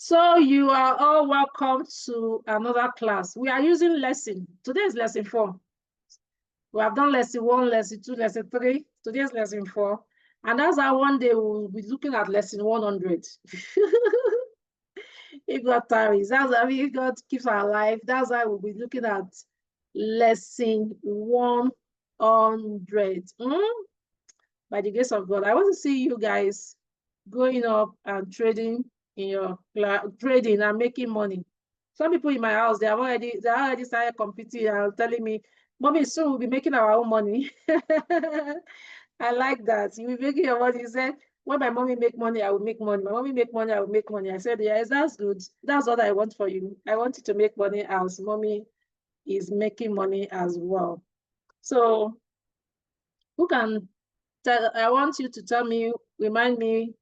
So you are all welcome to another class. We are using lesson. Today is lesson 4. We have done lesson 1, lesson 2, lesson 3. Today is lesson 4. And that's how one day we'll be looking at lesson 100. If God tarries, that's how if God keeps our life, that's how we'll be looking at lesson 100. By the grace of God, I want to see you guys going up and trading in your trading and making money. Some people in my house, they already started competing and telling me, "Mommy, soon we'll be making our own money." I like that. You'll be making your money. He said, when my mommy make money, I will make money. My mommy make money, I will make money. I said, yes, that's good. That's what I want for you. I want you to make money as mommy is making money as well. So who can tell? I want you to tell me, remind me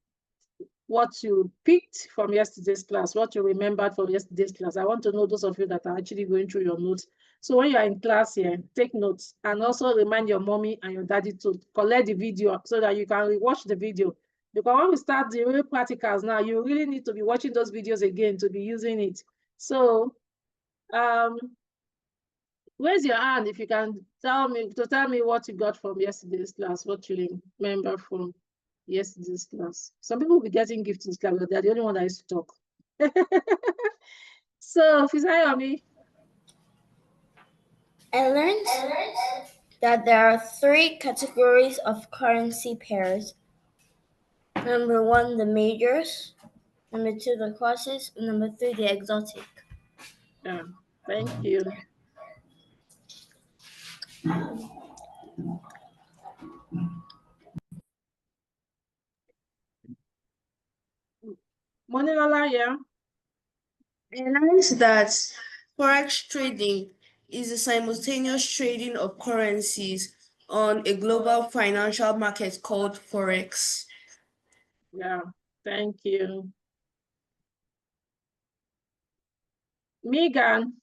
what you picked from yesterday's class, what you remembered from yesterday's class. I want to know those of you that are actually going through your notes. So when you are in class here, take notes and also remind your mommy and your daddy to collect the video so that you can watch the video. Because when we start the real practicals now, you really need to be watching those videos again to be using it. So raise your hand if you can tell me what you got from yesterday's class, what you remember from yesterday's class. Some people will be getting gifts in this class, but they're the only one that used to talk. So, Fisayomi. I learned that there are 3 categories of currency pairs. Number 1, the majors. Number 2, the crosses. And number 3, the exotic. Yeah, thank you. Monilola, yeah. I learned that Forex trading is the simultaneous trading of currencies on a global financial market called Forex. Yeah, thank you. Megan.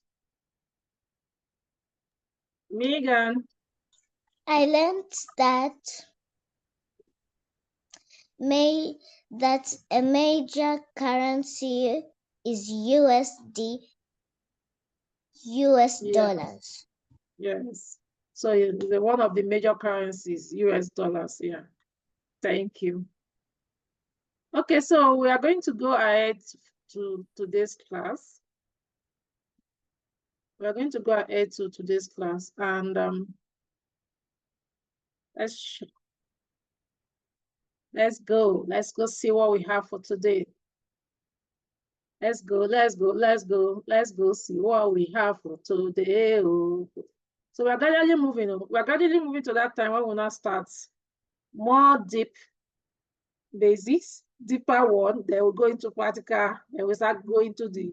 I learned that a major currency is USD, US dollars. Yes. So the one of the major currencies, US dollars. Yeah. Thank you. Okay, so we are going to go ahead to today's class. We are going to go ahead to today's class and let's go see what we have for today. Let's go see what we have for today. Oh. So we're gradually moving. We're gradually moving to that time when we now start more deep basics, deeper one. Then we'll go into practical, and we start going to the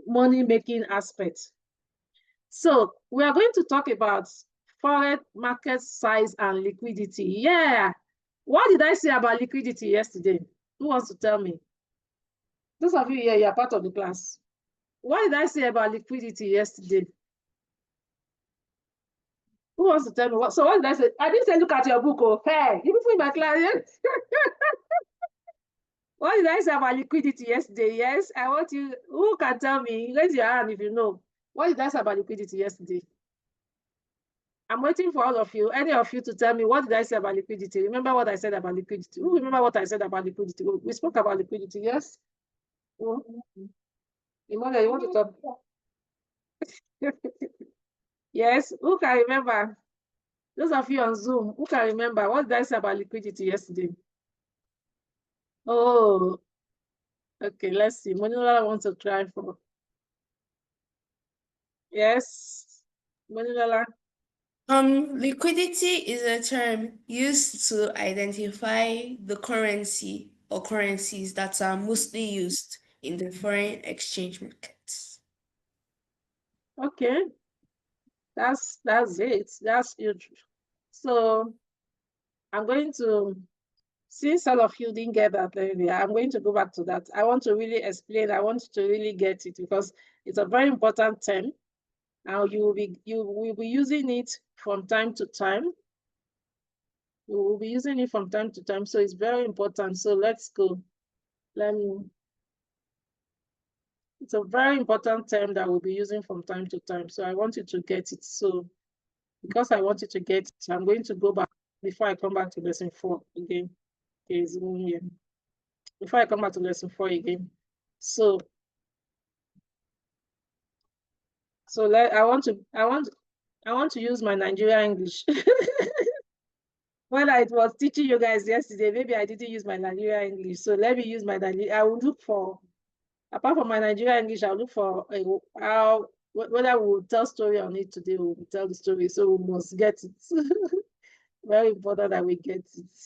money making aspect. So we are going to talk about forex market size and liquidity. Yeah. What did I say about liquidity yesterday? Who wants to tell me? Those of you here, you are part of the class. What did I say about liquidity yesterday? Who wants to tell me what? So what did I say? I didn't say look at your book. Oh, hey, you people in my class. Yes? What did I say about liquidity yesterday? Yes, I want you. Who can tell me? Raise your hand if you know. What did I say about liquidity yesterday? I'm waiting for all of you, any of you, to tell me what did I say about liquidity. Remember what I said about liquidity? Who remember what I said about liquidity? We spoke about liquidity, yes? Imole, you want to talk? Yes, who can remember? Those of you on Zoom, who can remember what did I say about liquidity yesterday? Oh, okay, let's see. Monilola wants to try for. Yes, Monilola. Liquidity is a term used to identify the currency or currencies that are mostly used in the foreign exchange markets. Okay, that's it. That's huge. So I'm going to, since all of you didn't get that earlier, I'm going to go back to that. I want to really explain. I want to really get it because it's a very important term. Now you will be using it from time to time. We will be using it from time to time, so it's very important. So let's go. Let me It's a very important term that we'll be using from time to time. So I want you to get it. So because I want you to get it, I'm going to go back before I come back to lesson 4 again. Okay, zoom here. Before I come back to lesson 4 again. So I want to use my Nigeria English. When I was teaching you guys yesterday, maybe I didn't use my Nigeria English. So let me use my Nigeria. I will look for, apart from my Nigeria English, I'll look for whether we will tell story on it today. We will tell the story. So we must get it. Very important that we get it.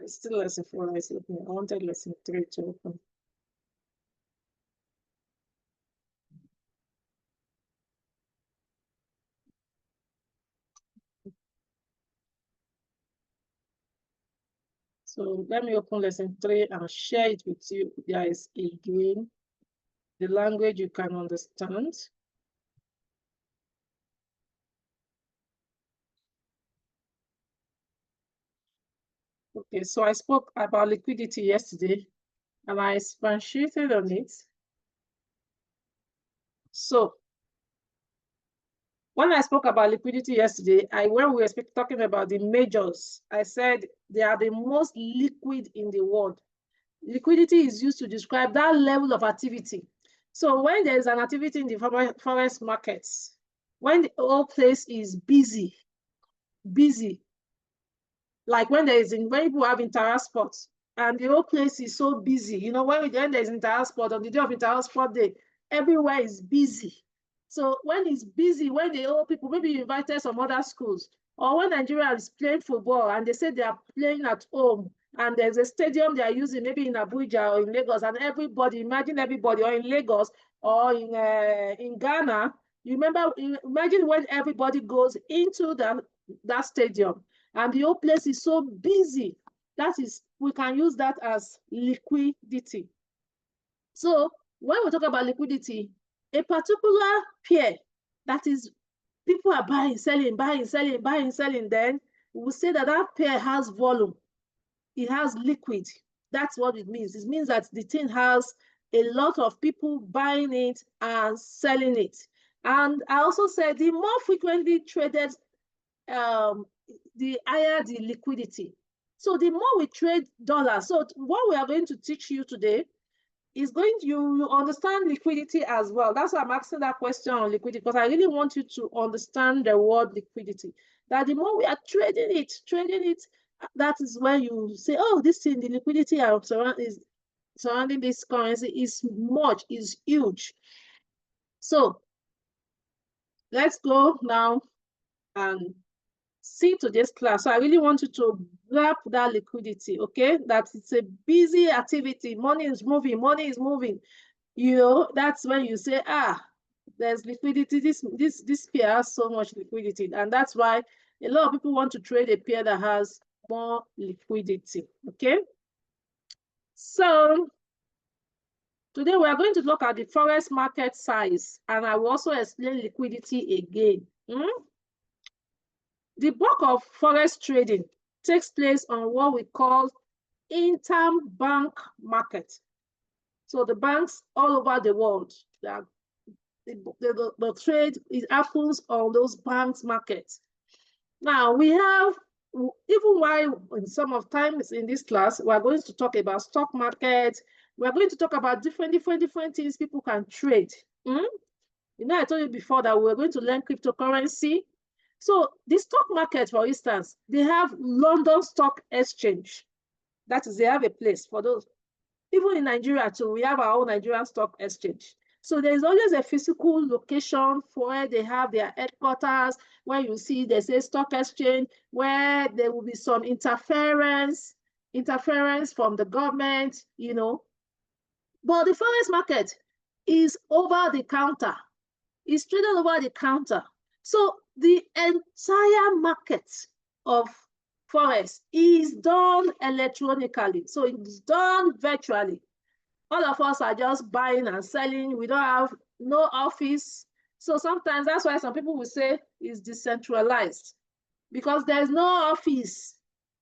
It's still lesson 4. I wanted lesson 3 to open. So let me open lesson 3 and share it with you guys again. The language you can understand. Okay, so I spoke about liquidity yesterday and I expatiated on it. So when I spoke about liquidity yesterday, when we were talking about the majors, I said they are the most liquid in the world. Liquidity is used to describe that level of activity. So when there is an activity in the forex markets, when the whole place is busy, like when people have inter-sport and the whole place is so busy, you know, when there's inter-sport on the day of inter-sport day, everywhere is busy. So when it's busy, when the old people, maybe you invited some other schools, or when Nigeria is playing football and they say they are playing at home and there's a stadium they are using, maybe in Abuja or in Lagos, and everybody, imagine everybody, or in Lagos or in Ghana, imagine when everybody goes into that stadium and the whole place is so busy. We can use that as liquidity. So when we talk about liquidity, a particular pair that is people are buying, selling, then we will say that pair has volume. It has liquid. That's what it means. It means that the thing has a lot of people buying it and selling it. And I also said the more frequently traded, the higher the liquidity. So the more we trade dollars. So what we are going to teach you today is you understand liquidity as well. That's why I'm asking that question on liquidity, because I really want you to understand the word liquidity. That the more we are trading it, that is when you say, oh, this thing, the liquidity surrounding this currency is huge. So let's go now and see today's class. So I really want you to grab that liquidity, okay? That it's a busy activity. Money is moving. You know, that's when you say, there's liquidity. This pair has so much liquidity. And that's why a lot of people want to trade a pair that has more liquidity, okay? So today we are going to look at the forex market size, and I will also explain liquidity again. The bulk of forex trading takes place on what we call interbank market. So the banks all over the world, the trade happens on those banks markets. Now we have, even while in some of times in this class, we are going to talk about stock market. We are going to talk about different things people can trade. You know, I told you before that we're going to learn cryptocurrency. So the stock market, for instance, they have London Stock Exchange. That is, they have a place for those. Even in Nigeria too, we have our own Nigerian Stock Exchange. So there's always a physical location for where they have their headquarters, where you see they say stock exchange, where there will be some interference from the government, you know. But the forex market is over the counter. It's traded over the counter. So the entire market of forex is done electronically. So it's done virtually. All of us are just buying and selling. We don't have no office. So sometimes that's why some people will say it's decentralized, because there's no office.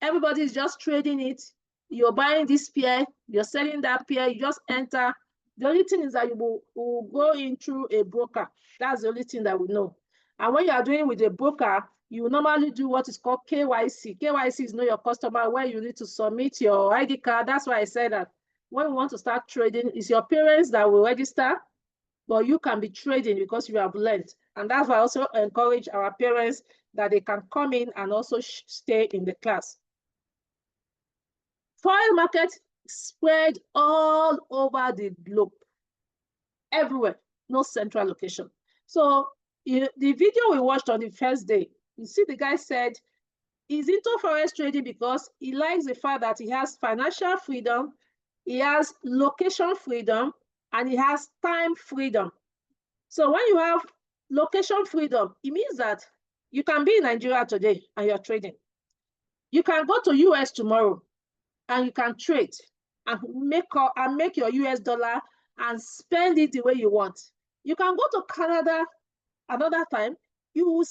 Everybody is just trading it you're buying this pair, you're selling that pair, you just enter. The only thing is that you will go in through a broker. That's the only thing that we know. And when you are doing with a broker, you normally do what is called KYC. KYC is know your customer, where you need to submit your ID card. That's why I said that when we want to start trading, it's your parents that will register, but you can be trading because you have learned. And that's why I also encourage our parents that they can come in and also stay in the class. Foreign market spread all over the globe, everywhere, no central location. So the video we watched on the first day, you see the guy said he's into forex trading because he likes the fact that he has financial freedom, he has location freedom, and he has time freedom. So when you have location freedom, it means that you can be in Nigeria today and you're trading. You can go to US tomorrow and you can trade and make your US dollar and spend it the way you want. You can go to Canada another time, you will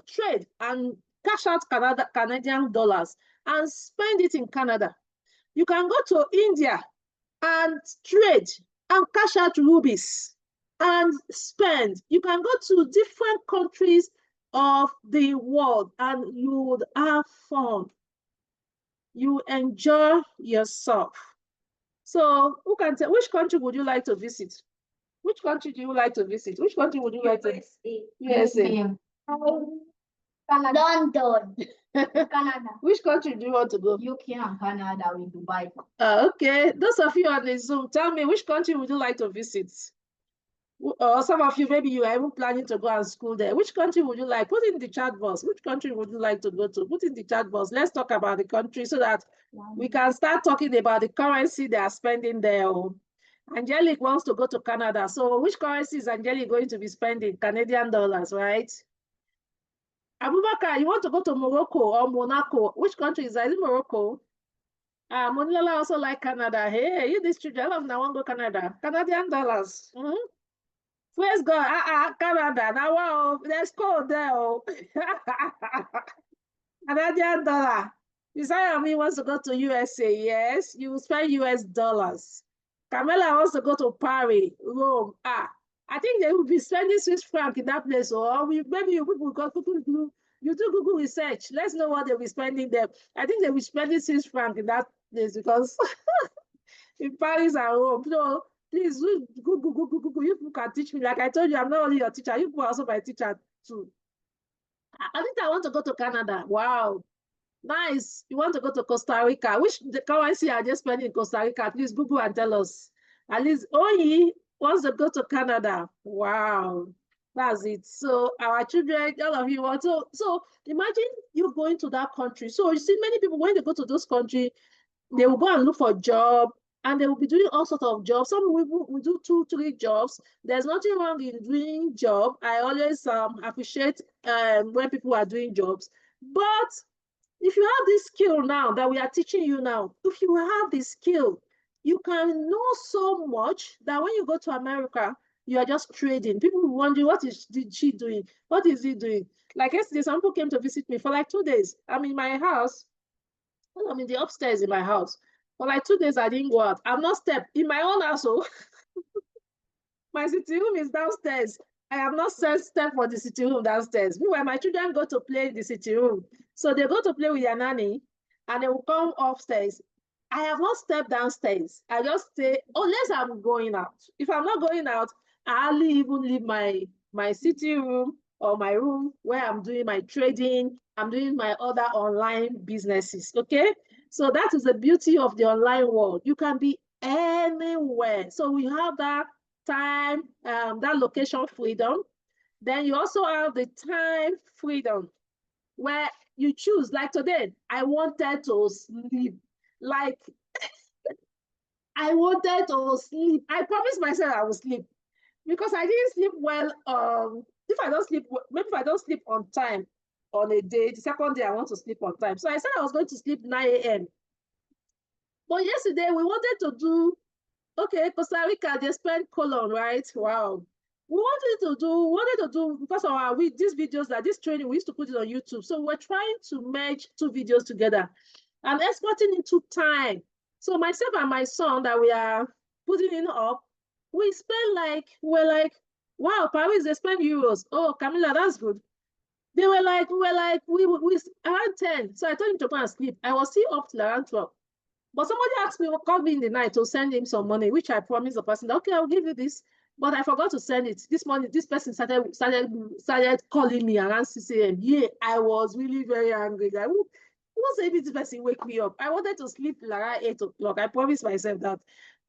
trade and cash out Canadian dollars and spend it in Canada. You can go to India and trade and cash out rupees and spend. You can go to different countries of the world and you would have fun. You enjoy yourself. So who can tell, which country would you like to visit? Which country do you like to visit? Which country would you like to visit? USA. London. Canada. Which country do you want to go? UK and Canada with Dubai. Okay, those of you on the Zoom, tell me which country would you like to visit? Or some of you, maybe you are even planning to go and school there. Which country would you like? Put in the chat box. Which country would you like to go to? Put in the chat box. Let's talk about the country so that we can start talking about the currency they are spending there. Angelique wants to go to Canada. So which currency is Angelique going to be spending? Canadian dollars, right? Abubakar, you want to go to Morocco or Monaco? Which country is that? Is it Morocco? Monilala also like Canada. Hey, you these children, I want to go Canada. Canadian dollars. Praise God. Canada. Now, wow, there's cold there. Canadian dollar. Desire me wants to go to USA. Yes, you will spend US dollars. Camilla wants to go to Paris, Rome. I think they will be spending Swiss franc in that place. Or maybe you people got Google. You do Google research. Let's know what they'll be spending there. I think they'll be spending Swiss franc in that place because in Paris and Rome. So please Google. You can teach me. Like I told you, I'm not only your teacher. You are also my teacher too. I think I want to go to Canada. Wow. Nice. You want to go to Costa Rica? Which the currency are just spending in Costa Rica? Please Google and tell us. At least Oyi wants to go to Canada. Wow. That's it. So our children, all of you want to. So imagine you going to that country. So you see many people, when they go to those countries, they will go and look for a job and they will be doing all sorts of jobs. Some people will do 2, 3 jobs. There's nothing wrong in doing job. I always appreciate when people are doing jobs. But if you have this skill now that we are teaching you now, if you have this skill, you can know so much that when you go to America, you are just trading. People will wonder, what is she doing? What is he doing? Like yesterday, some people came to visit me for like 2 days. I'm in my house. I'm in the upstairs in my house. For like 2 days, I didn't go out. I've not stepped in my own household. My sitting room is downstairs. I have not stepped for the sitting room downstairs. Meanwhile, my children go to play in the sitting room. So they go to play with their nanny and they will come upstairs. I have not stepped downstairs. I just stay, unless I'm going out. If I'm not going out, I hardly even leave my sitting room or my room where I'm doing my trading. I'm doing my other online businesses, okay? So that is the beauty of the online world. You can be anywhere. So we have that time, that location freedom. Then you also have the time freedom where you choose. Like today, I wanted to sleep. Like I wanted to sleep. I promised myself I would sleep because I didn't sleep well. If I don't sleep, maybe if I don't sleep on time on a day, the second day I want to sleep on time. So I said I was going to sleep 9 a.m. But yesterday we wanted to do, okay, Costa Rica, they spend colon, right? Wow. We wanted to do because of these videos, that this training, we used to put it on YouTube. So we're trying to merge 2 videos together. and exporting into time. So myself and my son that we are putting in up, we spend like, we're like, wow, Paris, they spend euros. Oh, Camilla, that's good. They were like, we around 10. So I told him to go and sleep. I was still up till around 12. But somebody asked me, called me in the night to send him some money, which I promised the person, okay, I'll give you this. But I forgot to send it. This morning, this person started calling me around 6 a.m. Yeah, I was really very angry. Like, who was able this person wake me up? I wanted to sleep around 8 o'clock. I promised myself that.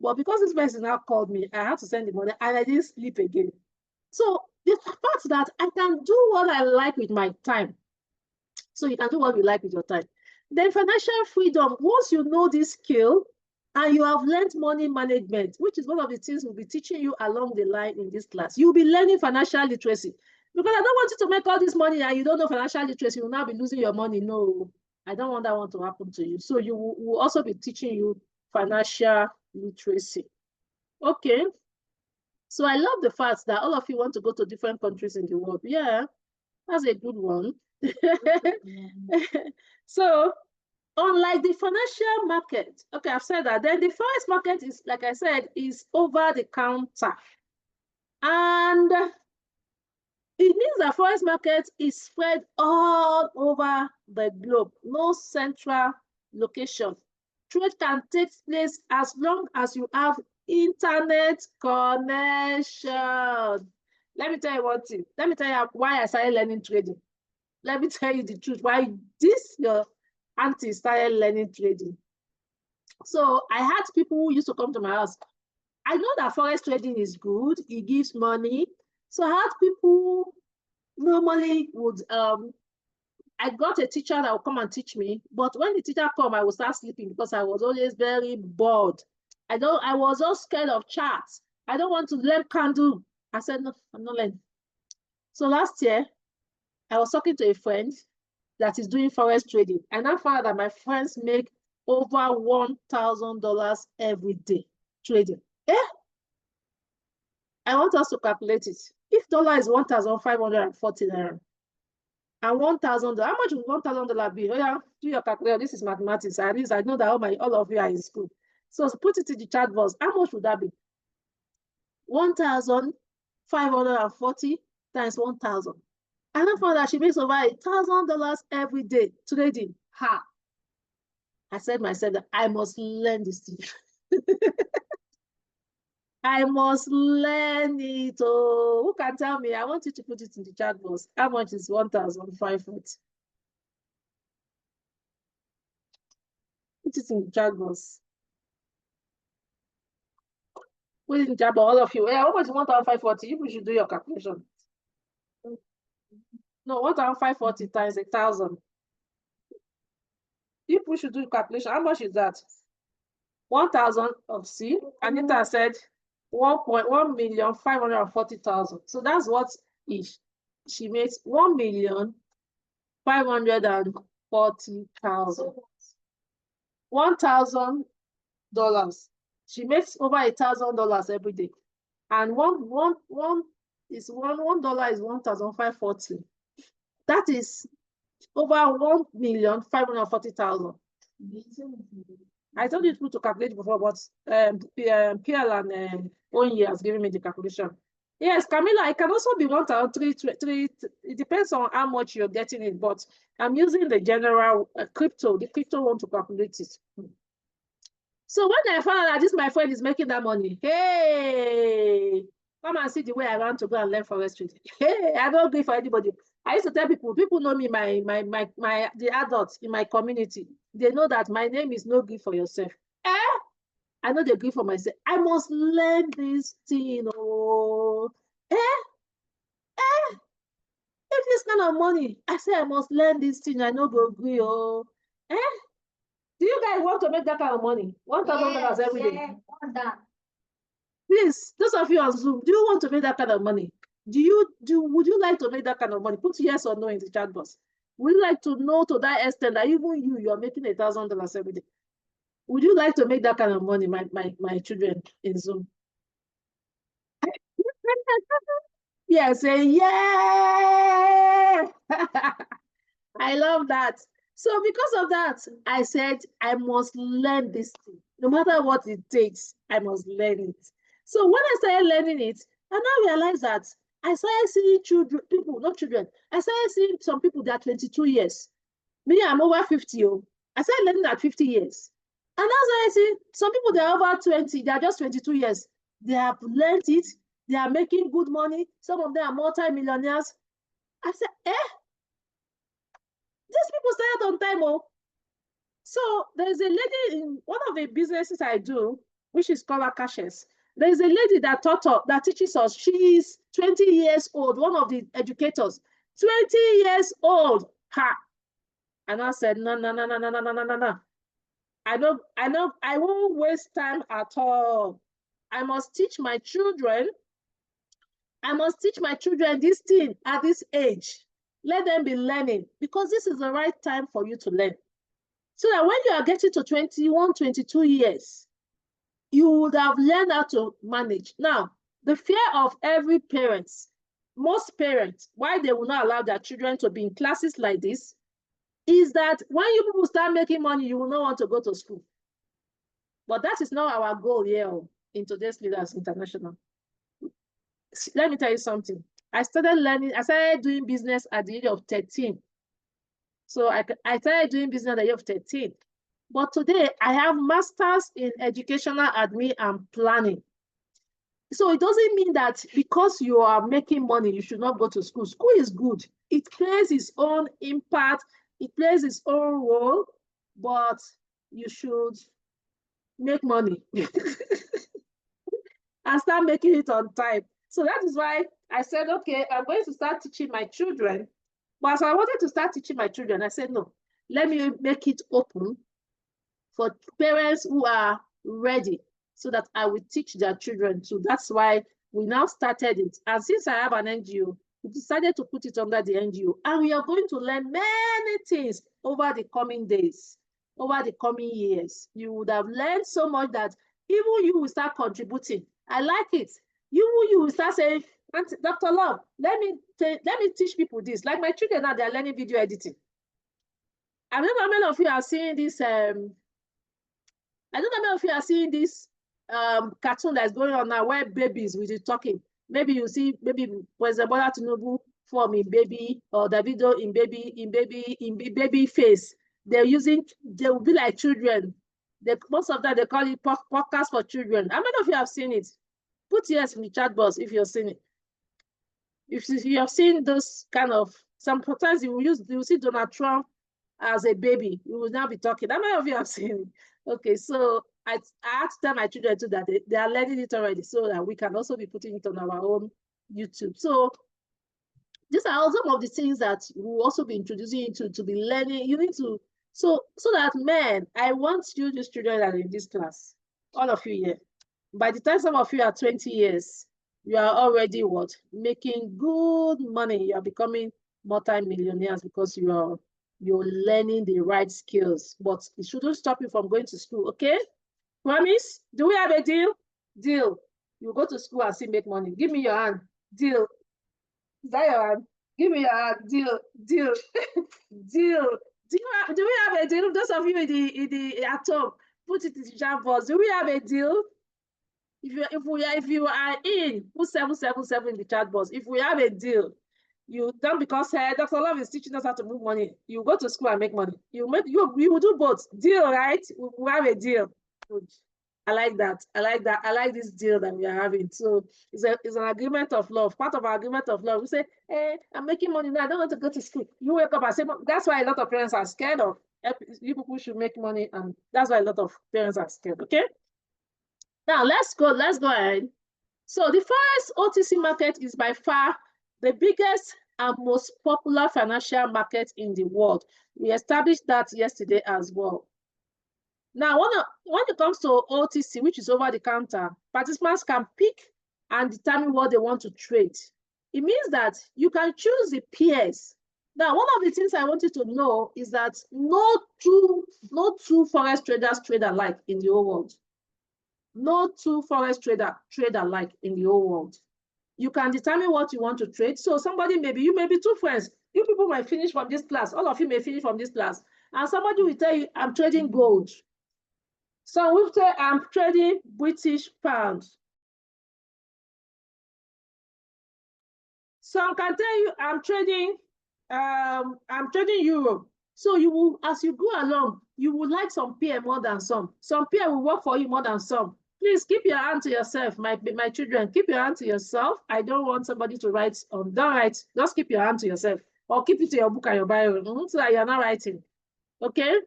But because this person now called me, I had to send the money and I didn't sleep again. So the fact that I can do what I like with my time. So you can do what you like with your time. Then financial freedom, once you know this skill and you have learned money management, which is one of the things we'll be teaching you along the line in this class, you'll be learning financial literacy. Because I don't want you to make all this money and you don't know financial literacy, you'll now be losing your money. No, I don't want that one to happen to you. So you will also be teaching you financial literacy. Okay. So I love the fact that all of you want to go to different countries in the world. Yeah, that's a good one. So unlike the financial market, okay, I've said that. Then the forex market is, like I said, is over the counter. And it means that forex market is spread all over the globe, no central location. Trade can take place as long as you have internet connection. Let me tell you one thing. Let me tell you why I started learning trading. Let me tell you the truth, why this your auntie started learning trading. So I had people who used to come to my house. I know that forex trading is good, it gives money. So I had people normally would I got a teacher that would come and teach me, but when the teacher come, I would start sleeping because I was always very bored. I was all scared of charts. I don't want to learn candle. I said, no, I'm not learning. So last year, I was talking to a friend that is doing forex trading, and I found that my friends make over $1,000 every day trading. Yeah, I want us to calculate it. If dollar is 1,540 naira and $1,000, how much would $1,000 be? Oh yeah, do your calculation. This is mathematics. At least I know that all of you are in school. So put it in the chat box. How much would that be? 1,540 times 1,000. And I found that she makes over $1,000 every day trading. Ha! I said myself that I must learn this thing. I must learn it. Oh, who can tell me? I want you to put it in the chat box. How much is 1,540? Put it in the chat box. Put it in the chat box, all of you. Yeah, how much is 1,540? You should do your calculation. No, 1,540 times 1,000. People should do calculation. How much is that? 1,000 of C. Anita said 1,540,000. So that's what is. She makes 1,540,000. $1,000. She makes over $1,000 every day. And one dollar is 1,540. That is over 1,540,000. I told you to calculate before, but PL and Onye has given me the calculation. Yes, Camilla, I can also be 1,333. It depends on how much you're getting it, but I'm using the general crypto. The crypto want to calculate it. So when I found out that this my friend is making that money, hey, come and see the way I want to go and learn forex trading. Hey, I don't agree for anybody. I used to tell people know me, the adults in my community, they know that my name is no good for yourself. I know they good for myself. I must learn this thing. Oh, if this kind of money, I say I must learn this thing. I know go agree. Oh, do you guys want to make that kind of money? $1,000 every day. Please, those of you on Zoom, do you want to make that kind of money? Would you like to make that kind of money? Put yes or no in the chat box. Would you like to know to that extent that even you're making $1,000 every day? Would you like to make that kind of money, my children in Zoom? Yeah, say yeah. I love that. So because of that, I said, I must learn this thing. No matter what it takes, I must learn it. So when I started learning it, I now realized that I started seeing children, people, not children, I started seeing some people that are 22 years. Me, I'm over 50. Oh. I started learning at 50 years. And as I see some people, they're over 20, they're just 22 years. They have learned it, they are making good money. Some of them are multi-millionaires. I said, these people started on time. Oh. So there's a lady in one of the businesses I do, which is called Akashes. There's a lady that that teaches us. She is 20 years old, one of the educators. 20 years old. Ha. And I said, no, no, no, no, no, no, no, no, no. I won't waste time at all. I must teach my children. I must teach my children this thing at this age. Let them be learning because this is the right time for you to learn. So that when you are getting to 21, 22 years, you would have learned how to manage. Now, the fear of every parent, most parents, why they will not allow their children to be in classes like this, is that when you people start making money, you will not want to go to school. But that is not our goal here in today's Leaders International. Let me tell you something. I started doing business at the age of 13. So I started doing business at the age of 13. But today, I have masters in educational admin and planning. So it doesn't mean that because you are making money, you should not go to school. School is good. It plays its own impact. It plays its own role, but you should make money and start making it on time. So that is why I said, okay, I'm going to start teaching my children. But as I wanted to start teaching my children, I said, no, let me make it open for parents who are ready so that I will teach their children too. That's why we now started it. And since I have an NGO, we decided to put it under the NGO. And we are going to learn many things over the coming days, over the coming years. You would have learned so much that even you will start contributing. I like it. You will start saying, Dr. Love, let me teach people this. Like my children now, they're learning video editing. I don't know how many of you are seeing this. I don't know how many of you are seeing this cartoon that's going on now where babies will be talking. Maybe you see maybe President Bola Tinubu form in baby or Davido in baby face. They will be like children. Most of them they call it podcast for children. How many of you have seen it? Put yes in the chat box if you've seen it. If you have seen those kind of, sometimes you will see Donald Trump as a baby. You will now be talking. How many of you have seen it? Okay, so I had to tell my children too that they are learning it already so that we can also be putting it on our own YouTube. So these are some of the things that we'll also be introducing you to be learning. You need to, so that, man, I want you, these children that are in this class, all of you here, by the time some of you are 20 years, you are already what? Making good money. You are becoming multi-millionaires because you're learning the right skills. But it shouldn't stop you from going to school, okay? Promise? Do we have a deal? Deal. You go to school and still make money. Give me your hand. Deal. Is that your hand? Give me your hand. Deal. Deal. Deal. Do we have a deal? Those of you in the at home, put it in the chat box. Do we have a deal? If you are in, put 777 in the chat box. If we have a deal, you don't, because Dr. Love is teaching us how to move money. You go to school and make money. You will do both. Deal, right? We have a deal. Good. I like that. I like that. I like this deal that we are having. So it's an agreement of love. Part of our agreement of love. We say, hey, I'm making money now. I don't want to go to school. You wake up and say, that's why a lot of parents are scared of. You people should make money, and that's why a lot of parents are scared. Okay. Now let's go ahead. So the Forex OTC market is by far the biggest and most popular financial market in the world. We established that yesterday as well. Now, when it comes to OTC, which is over the counter, participants can pick and determine what they want to trade. It means that you can choose the pairs. Now, one of the things I want you to know is that no two Forex traders trade alike in the whole world. No two Forex traders trade alike in the whole world. You can determine what you want to trade. So you may be two friends. You people might finish from this class. All of you may finish from this class. And somebody will tell you, I'm trading gold. Some will say, I'm trading British pounds. Some can tell you, I'm trading euro. So you will, as you go along, you will like some peer more than some. Some peer will work for you more than some. Please keep your hand to yourself, my children. Keep your hand to yourself. I don't want somebody to write on. Don't write. Just keep your hand to yourself, or keep it to your book and your Bible, so that you're not writing. Okay.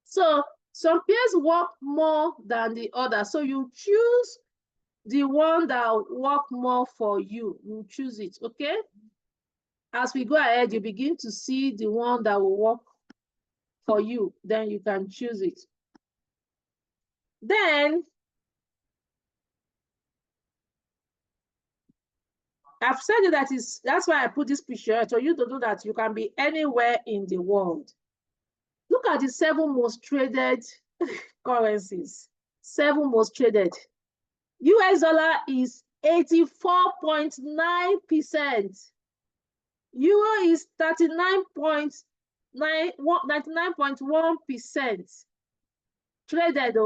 So some peers work more than the other. So you choose the one that work more for you. You choose it. Okay. As we go ahead, you begin to see the one that will work for you. Then you can choose it. Then I've said it that's why I put this picture, so you to know that you can be anywhere in the world. Look at the 7 most traded currencies. 7 most traded. US dollar is 84.9%. Euro is 99.1% traded.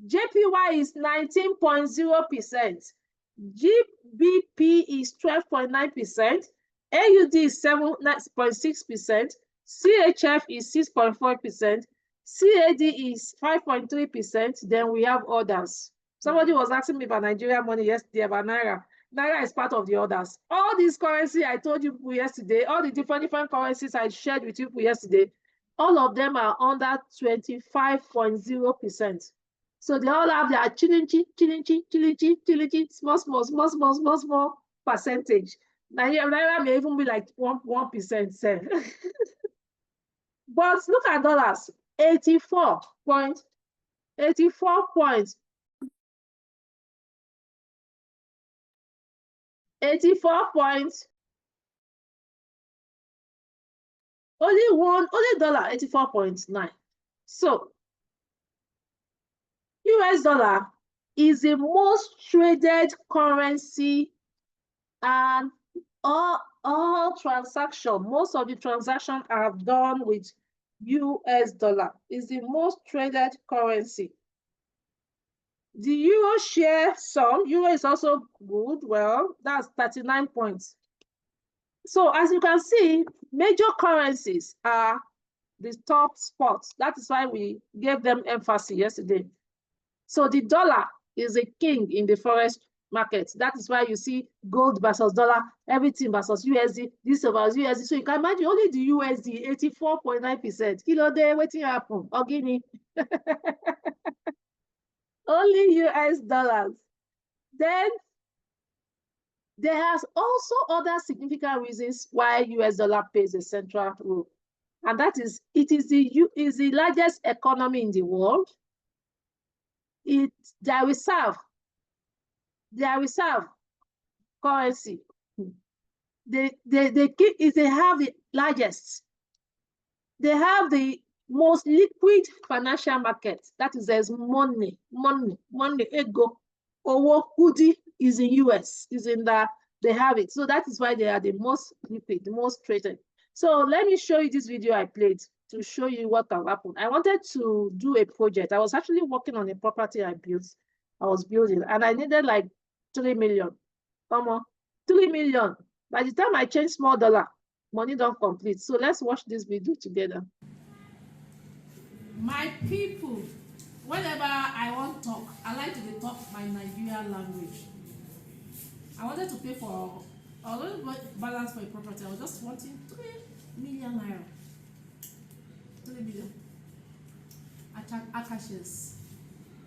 JPY is 19.0%. GBP is 12.9%. AUD is 7.6%. CHF is 6.4%. CAD is 5.3%. Then we have others. Somebody was asking me about Nigerian money yesterday, about Naira. Naira is part of the others. All these currency I told you yesterday, all the different currencies I shared with you yesterday, all of them are under 25.0%. So they all have their chilling, small percentage. Naira may even be like 1%. But look at dollars, 84 points. Only dollar 84.9. So US dollar is the most traded currency, and all transaction, most of the transactions are done with US dollar. Is the most traded currency. The euro share some. Euro is also good. Well, that's 39 points. So as you can see, major currencies are the top spots. That is why we gave them emphasis yesterday. So the dollar is a king in the Forex market. That is why you see gold versus dollar, everything versus USD, this versus USD. So you can imagine only the USD, 84.9%. Kilo day, waiting happen. Or Guinea. Only US dollars. Then there has also other significant reasons why US dollar plays a central role. And that is, it is the largest economy in the world. Their reserve currency, they have the largest. They have the most liquid financial market. That is, there's money, ego, owo, kudi is in US, is in that they have it. So that is why they are the most liquid, the most traded. So let me show you this video I played to show you what can happen. I wanted to do a project. I was actually working on a property I was building, and I needed like 3 million. Come on, 3 million. By the time I change small dollar, money don't complete. So let's watch this video together. My people, whenever I want to talk, I like to talk my Nigerian language. I wanted to pay for a little balance for a property. I was just wanting 3 million naira. 3 million. Akashes,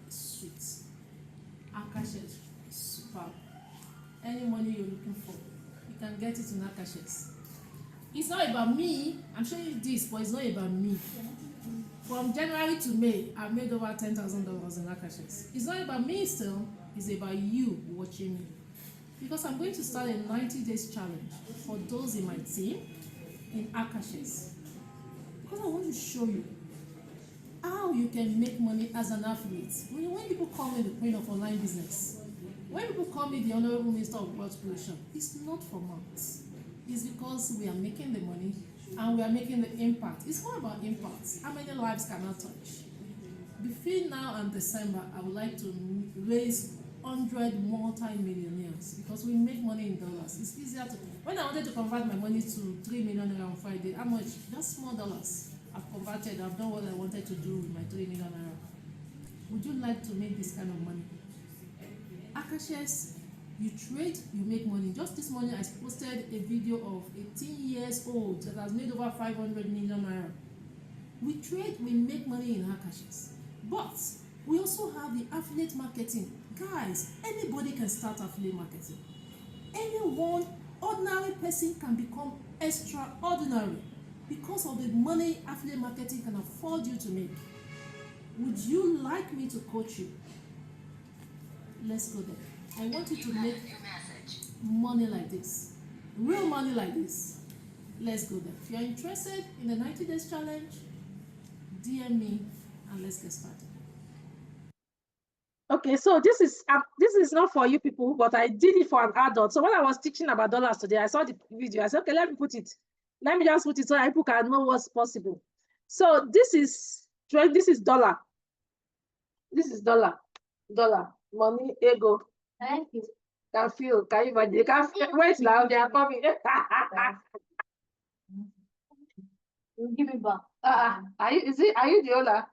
sweet. Akashes, superb. Any money you're looking for, you can get it in Akashes. It's not about me. I'm showing you this, but it's not about me. From January to May, I've made over $10,000 in Akashes. It's not about me still, it's about you watching me. Because I'm going to start a 90 days challenge for those in my team in Akashes. Because I want to show you how you can make money as an affiliate. When people call me the queen of online business, when people call me the honorable minister of wealth creation, it's not for months. It's because we are making the money and we are making the impact. It's more about impact. How many lives can I touch? Between now and December, I would like to raise 100 multi-millionaires because we make money in dollars. It's easier to. When I wanted to convert my money to 3 million naira on Friday, how much? Just small dollars. I've converted. I've done what I wanted to do with my 3 million naira. Would you like to make this kind of money? Akashes, you trade, you make money. Just this morning, I posted a video of a 18 years old that has made over 500 million naira. We trade, we make money in Akashes. But we also have the affiliate marketing. Guys, anybody can start affiliate marketing. Anyone, ordinary person can become extraordinary because of the money affiliate marketing can afford you to make. Would you like me to coach you? Let's go there. I want you to make money like this. Real money like this. Let's go there. If you're interested in the 90 days challenge, DM me and let's get started. Okay, so this is not for you people, but I did it for an adult. So when I was teaching about dollars today, I saw the video. I said, okay, let me put it. Let me just put it so that people can know what's possible. So this is dollar. This is dollar. Money, ego. Thank you. Can feel. Can you imagine? They can feel. Wait now, they are coming. Give me back. Are you the owner?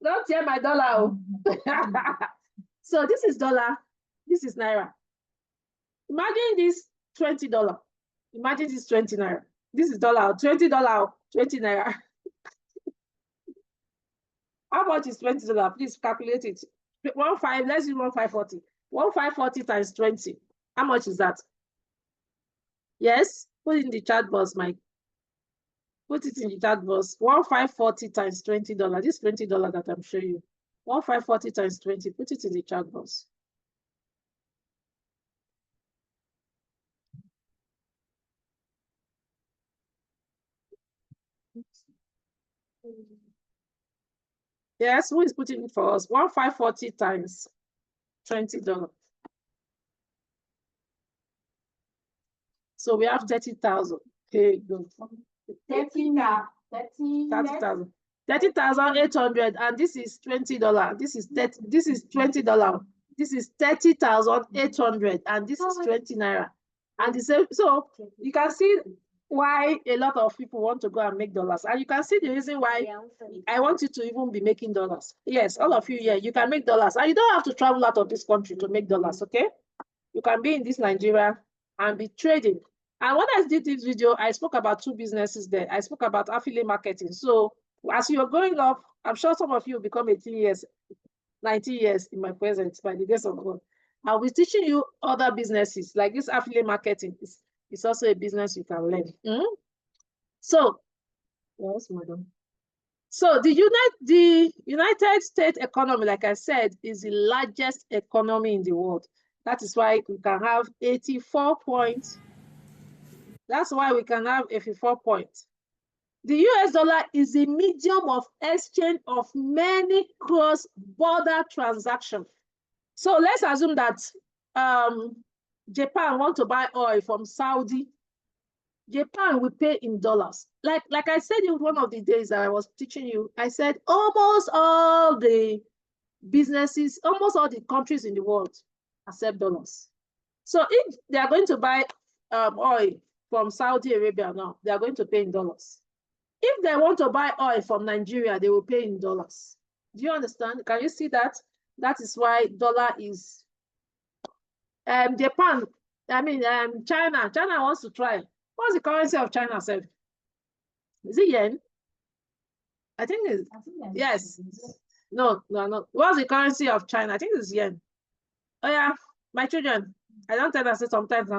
Don't tear my dollar. So this is dollar. This is naira. Imagine this $20. Imagine this 20 naira. This is dollar. $20. 20 naira. How much is $20? Please calculate it. 1.5. Let's use 1.540. 1.540 times 20. How much is that? Yes. Put it in the chat box, Mike. Put it in the chat box. 1.540 times $20. This $20 that I'm showing you. 1.540 times 20. Put it in the chat box. Yes, who is putting it for us? 1.540 times $20. So we have 30,000. Okay, good. 30,000. 30,800, and this is $20. This is $20. This is 30,800, and this is 20 naira. And the same, so you can see why a lot of people want to go and make dollars, and you can see the reason why I want you to even be making dollars. Yes, all of you here, you can make dollars, and you don't have to travel out of this country to make dollars. Okay, you can be in this Nigeria and be trading. And when I did this video, I spoke about 2 businesses there. I spoke about affiliate marketing. So as you're growing up, I'm sure some of you will become 18 years, 19 years in my presence by the grace of God. I'll be teaching you other businesses like this affiliate marketing. It's also a business you can learn. So, yes, madam. So the United States economy, like I said, is the largest economy in the world. That is why we can have 84 points. That's why we can have 84 points. The US dollar is a medium of exchange of many cross-border transactions. So let's assume that Japan want to buy oil from Saudi. Japan will pay in dollars. Like I said in one of the days that I was teaching you, I said almost all the businesses, almost all the countries in the world accept dollars. So if they are going to buy oil from Saudi Arabia now, they are going to pay in dollars. If they want to buy oil from Nigeria, they will pay in dollars. Do you understand? Can you see that? That is why dollar is Japan. I mean, China. China wants to try. What's the currency of China, sir? Is it yen? I think it's yes. No. What's the currency of China? I think it's yen. Oh yeah, my children. I don't tell us sometimes.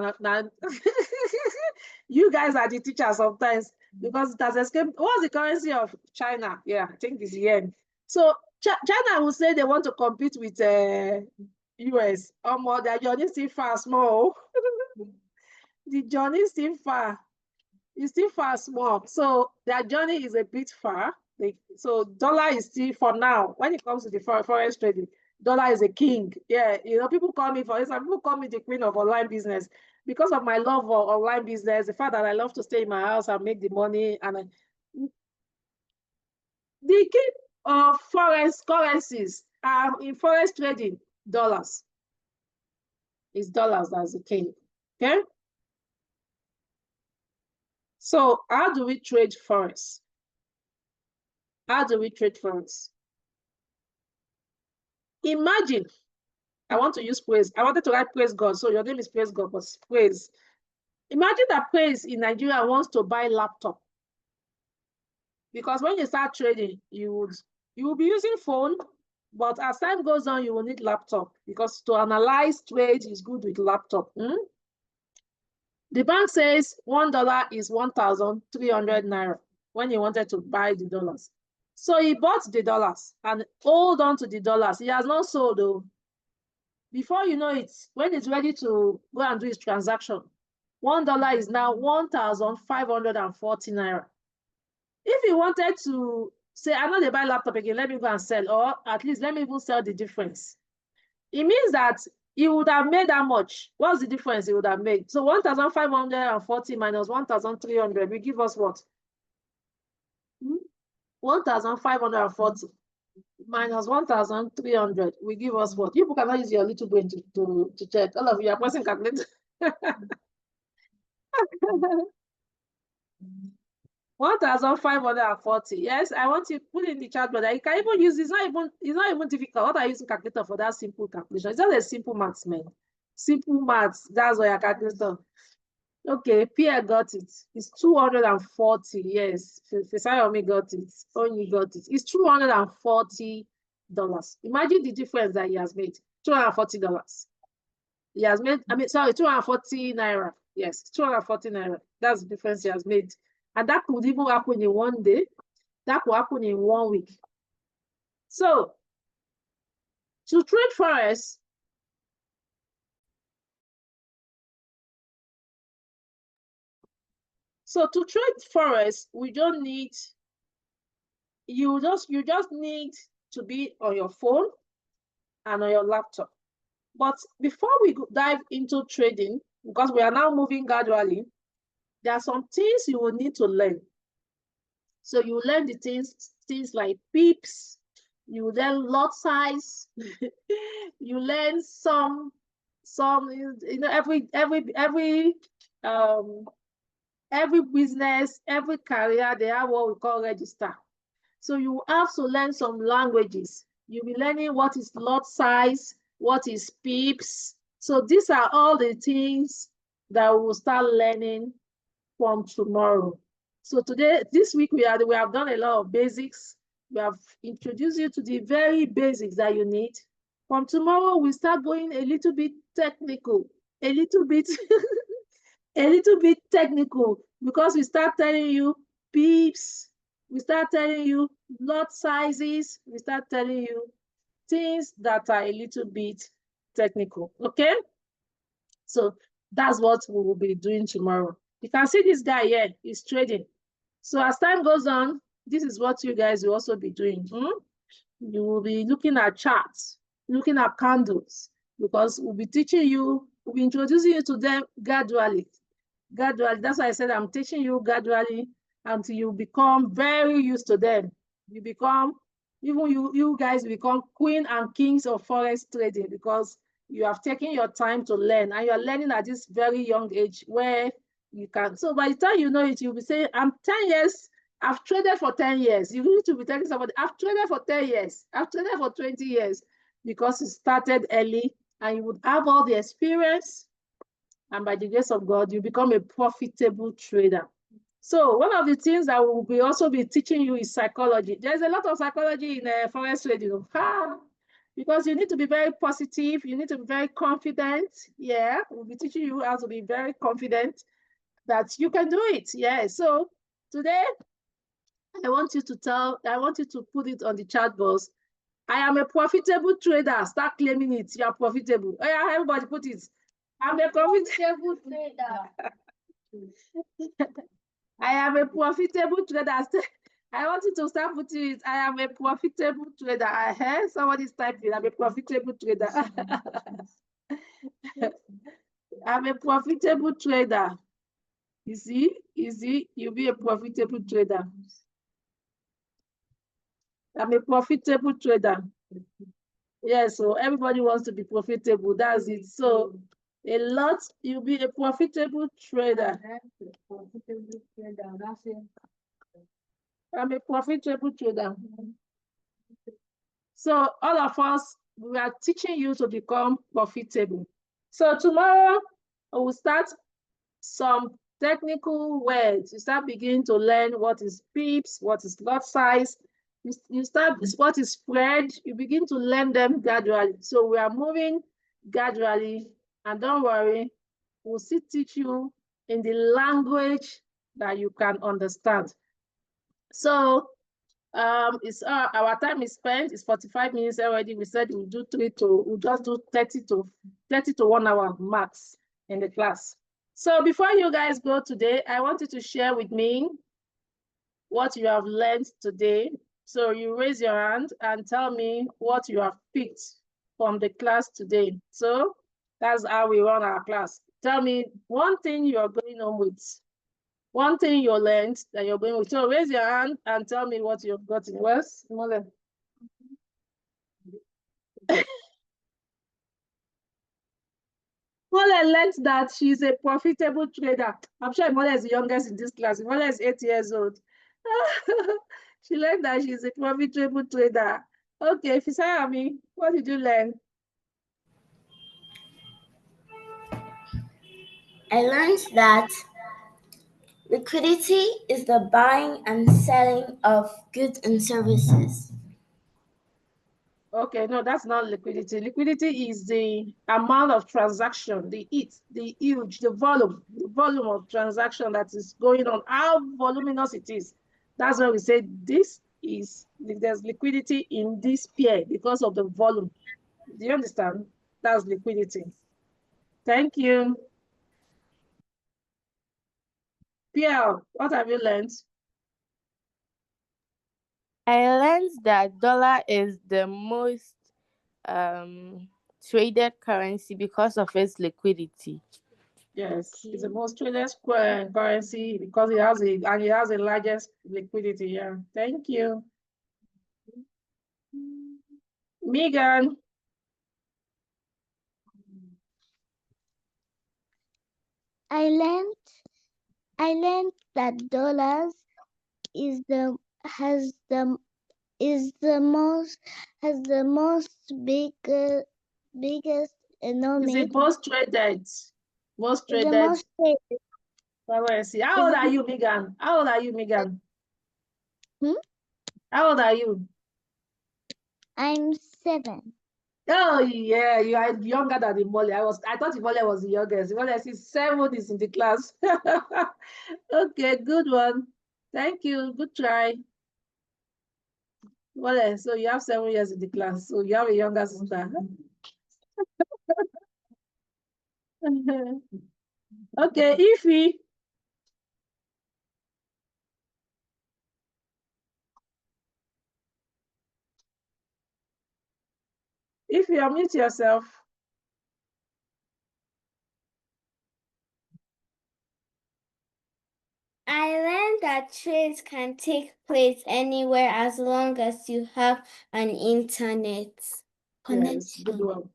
You guys are the teachers sometimes because it has escaped. What's the currency of China? Yeah, I think it's yen. So China will say they want to compete with US. More their journey still far small. The journey is still far. It's still far small. So their journey is a bit far. So dollar is still for now. When it comes to the forex trading, dollar is a king. Yeah, people call me, for example, people call me the queen of online business. because of my love for online business, the fact that I love to stay in my house and make the money. And the key of forex currencies in forex trading, dollars. It's dollars, that's the key. Okay. So how do we trade forex? How do we trade forex? Imagine, I want to use praise. I wanted to write praise God. So your name is praise God, but praise. Imagine that praise in Nigeria wants to buy laptop. Because when you start trading, you will be using phone, but as time goes on, you will need laptop, because to analyze trades is good with laptop. The bank says $1 is 1,300 naira when he wanted to buy the dollars. So he bought the dollars and hold on to the dollars. He has not sold though. Before you know it, when it's ready to go and do his transaction, $1 is now 1,540 naira. If he wanted to say, I'm not going to buy laptop again, let me go and sell, or at least let me even sell the difference, it means that he would have made that much. What's the difference he would have made? So 1,540 minus 1,300 will give us what? 1,540 minus 1,300 will give us what? You cannot use your little brain to check. All of you are pressing calculator. 1,540. Yes, I want you to put in the chat, but you can even use it's not even difficult. What are you using calculator for that simple calculation? It's just a simple maths, man. Simple maths. That's why your calculator. Okay, Pierre got it. It's 240. Yes, Fisayomi got it. Only got it. It's $240. Imagine the difference that he has made. $240. He has made, 240 naira. Yes, 240 naira. That's the difference he has made. And that could even happen in one day. That could happen in 1 week. So, to trade forex, we don't need, you just need to be on your phone and on your laptop. But before we dive into trading, because we are now moving gradually, there are some things you will need to learn. So you learn the things like pips, you learn lot size, you learn some, every business, every career, they have what we call register. So you have to learn some languages. You'll be learning what is lot size, what is pips. So these are all the things that we will start learning from tomorrow. So this week, we have done a lot of basics. We have introduced you to the very basics that you need. From tomorrow, we start going a little bit technical, a little bit technical, because we start telling you pips, we start telling you lot sizes, we start telling you things that are a little bit technical. Okay? So that's what we will be doing tomorrow. You can see this guy here, he's trading. So as time goes on, this is what you guys will also be doing. You will be looking at charts, looking at candles, because we'll be teaching you, we'll be introducing you to them gradually. That's why I said I'm teaching you gradually until you become very used to them. You become, even you guys become queen and kings of forex trading, because you have taken your time to learn, and you're learning at this very young age where you can. So by the time you know it, you'll be saying, I'm 10 years, I've traded for 10 years. You need to be telling somebody, I've traded for 10 years, I've traded for 20 years, because you started early and you would have all the experience. And by the grace of God, you become a profitable trader. So one of the things that we'll also be teaching you is psychology. There's a lot of psychology in forex trading. Because you need to be very positive. You need to be very confident. Yeah, we'll be teaching you how to be very confident that you can do it. Yeah, so today, I want you to put it on the chat box. I am a profitable trader. Start claiming it. You are profitable. Oh, yeah, everybody put it. I'm a profitable trader. I am a profitable trader. I want you to start putting it. I am a profitable trader. I heard somebody's typing. I'm a profitable trader. I'm a profitable trader. You see, you'll be a profitable trader. I'm a profitable trader. Yeah, so everybody wants to be profitable. That's it. So a lot, you'll be a profitable trader. I'm a profitable trader. So all of us, we are teaching you to become profitable. So tomorrow, we will start some technical words. You start beginning to learn what is pips, what is lot size. You start what is spread. You begin to learn them gradually. So we are moving gradually, and don't worry, we'll still teach you in the language that you can understand. So it's our time is spent. It's 45 minutes already. We said we'll just do 30 to 1 hour max in the class. So before you guys go today, I want you to share with me what you have learned today. So you raise your hand and tell me what you have picked from the class today. So that's how we run our class. Tell me one thing you're going on with. One thing you learned that you're going with. So raise your hand and tell me what you've gotten. Wes, Mole. Mole learned that she's a profitable trader. I'm sure Mole is the youngest in this class. Mole is 8 years old. She learned that she's a profitable trader. Okay, Fisayami, what did you learn? I learned that liquidity is the buying and selling of goods and services. Okay, no, that's not liquidity. Liquidity is the amount of transaction, the huge, the volume of transaction that is going on, how voluminous it is. That's why we say there's liquidity in this pair because of the volume. Do you understand? That's liquidity. Thank you. Pierre, what have you learned? I learned that dollar is the most traded currency because of its liquidity. Yes, it's the most traded currency because it has the largest liquidity. Yeah, thank you. Megan. I learned that dollars is the most biggest Is it most traded? Most is the traded most traded. currency. How old are you, Megan? How old are you, Megan? How old are you? I'm 7. Oh yeah, you are younger than Imole. I thought Imole was the youngest. Imole is 7 is in the class. Okay, good one. Thank you. Good try. Well, so you have 7 years in the class. So you have a younger sister. Okay, Ify. If you unmute yourself. I learned that trades can take place anywhere as long as you have an internet connection. Yes, good one.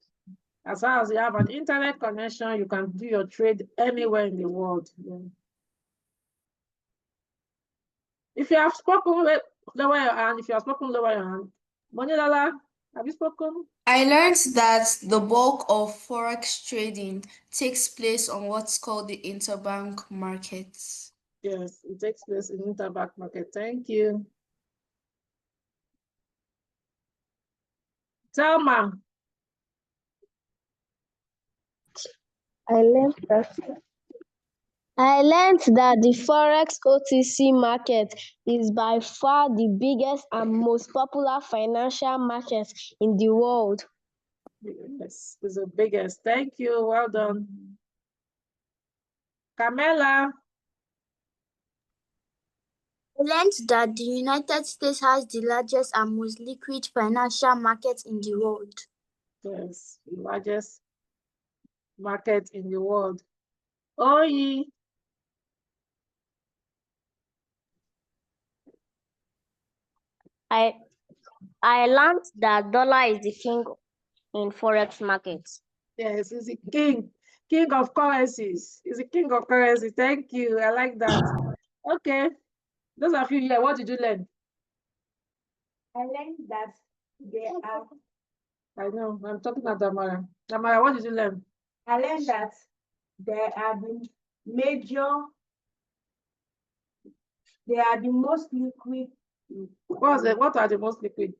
As far as you have an internet connection, you can do your trade anywhere in the world. Yeah. If you have spoken, lower your hand. If you have spoken, lower your hand. Monilala, have you spoken? I learned that the bulk of Forex trading takes place on what's called the interbank markets. Yes, it takes place in interbank market. Thank you. Thelma. I learned that the Forex OTC market is by far the biggest and most popular financial market in the world. Yes, it's the biggest. Thank you. Well done. Camilla. I learned that the United States has the largest and most liquid financial market in the world. Yes, the largest. market in the world. Oyi. I learned that dollar is the king in forex markets. Yes, he's a king of currencies. He's a king of currency. Thank you. I like that. Okay. Those of you here, what did you learn? I learned that there are. I know. I'm talking about Damara. Damara, what did you learn? I learned that there are the they are the most liquid. What are the most liquid?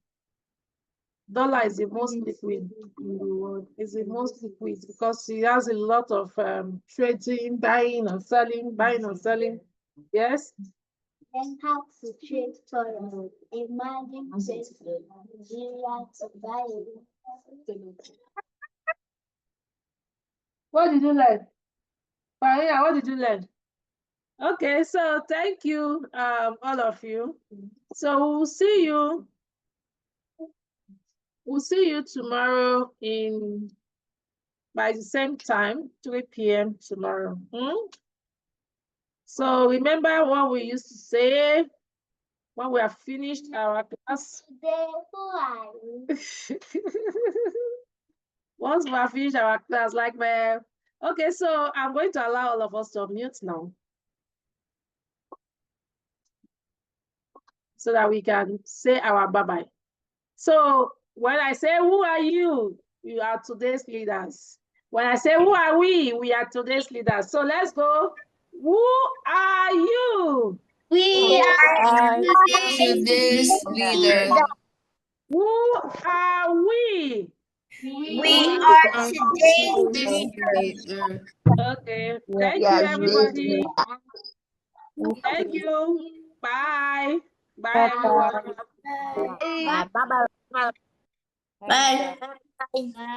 Dollar is the most liquid in the world. It's the most liquid because it has a lot of trading, buying and selling. Yes. And how to trade forex. Imagine Nigeria to buy it. What did you learn? Maria, what did you learn? Okay, so thank you, all of you. So we'll see you. We'll see you tomorrow by the same time, 3 p.m. tomorrow. So remember what we used to say when we have finished our class. Once we have finished our class, okay, so I'm going to allow all of us to unmute now, so that we can say our bye-bye. So when I say, who are you? You are today's leaders. When I say, who are we are today's leaders. So let's go. Who are you? We are Today's leader. Who are we? We are today's Leader. Okay. Thank you, everybody. Thank you. Bye. Bye, everyone. Bye bye. Bye. Bye.